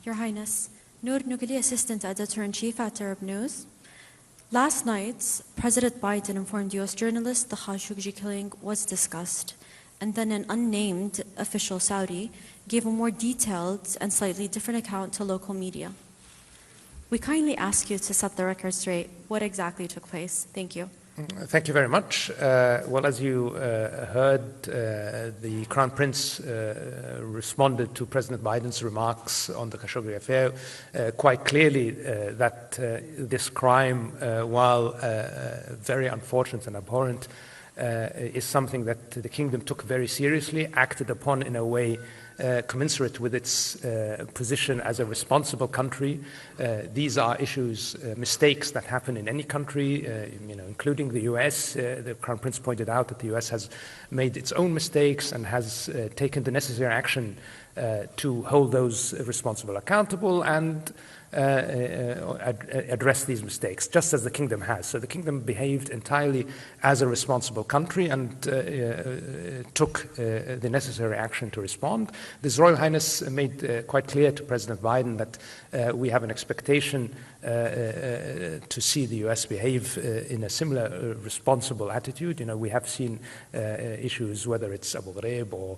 Your Highness, Noor Nugli, Assistant Editor-in-Chief at Arab News. Last night, President Biden informed U.S. journalists the Khashoggi killing was discussed, and then an unnamed official Saudi gave a more detailed and slightly different account to local media. We kindly ask you to set the record straight. What exactly took place? Thank you. Thank you very much. Well, as you heard, the Crown Prince responded to President Biden's remarks on the Khashoggi affair quite clearly that this crime, while very unfortunate and abhorrent, is something that the kingdom took very seriously, acted upon in a way commensurate with its position as a responsible country. These are issues, mistakes that happen in any country, including the US. The Crown Prince pointed out that the US has made its own mistakes and has taken the necessary action to hold those responsible accountable and address these mistakes, just as the kingdom has. So the kingdom behaved entirely as a responsible country and took the necessary action to respond. His Royal Highness made quite clear to President Biden that we have an expectation to see the US behave in a similar responsible attitude. We have seen issues, whether it's Abu Ghraib or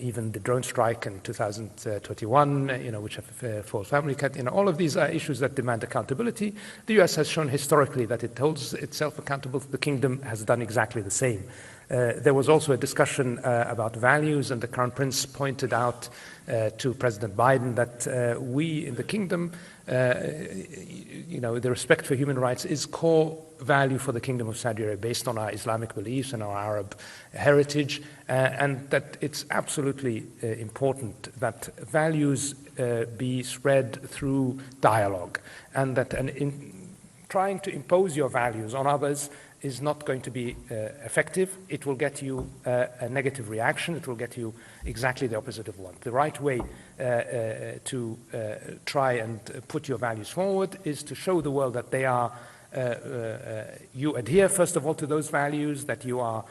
even the drone strike in 2021, which have false family cut. All of these are issues that demand accountability. The US has shown historically that it holds itself accountable. The kingdom has done exactly the same. There was also a discussion about values, and the Crown Prince pointed out to President Biden that we in the kingdom, the respect for human rights is core value for the Kingdom of Saudi Arabia based on our Islamic beliefs and our Arab heritage, and that it's absolutely important that values be spread through dialogue, and that in trying to impose your values on others is not going to be effective. It will get you a negative reaction. It will get you exactly the opposite of one. The right way to try and put your values forward is to show the world that they are, you adhere first of all to those values, that you are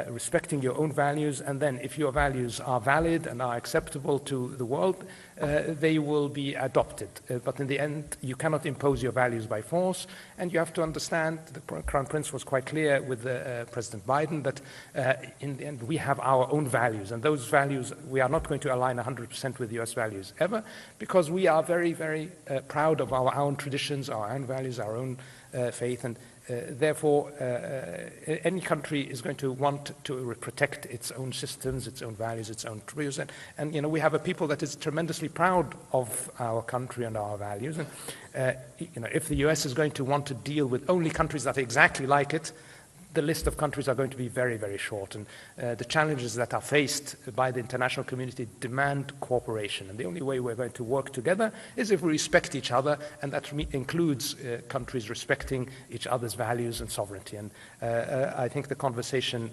respecting your own values, and then if your values are valid and are acceptable to the world, they will be adopted. But in the end, you cannot impose your values by force, and you have to understand, the Crown Prince was quite clear with President Biden that in the end we have our own values, and those values, we are not going to align 100% with US values ever, because we are very, very proud of our own traditions, our own values, our own faith, and therefore, any country is going to want to protect its own systems, its own values, its own truths. And we have a people that is tremendously proud of our country and our values. And, if the US is going to want to deal with only countries that are exactly like it, the list of countries are going to be very, very short. And the challenges that are faced by the international community demand cooperation. And the only way we're going to work together is if we respect each other, and that includes countries respecting each other's values and sovereignty. And I think the conversation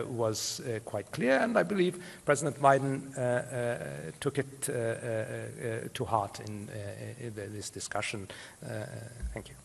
was quite clear, and I believe President Biden took it to heart in this discussion. Thank you.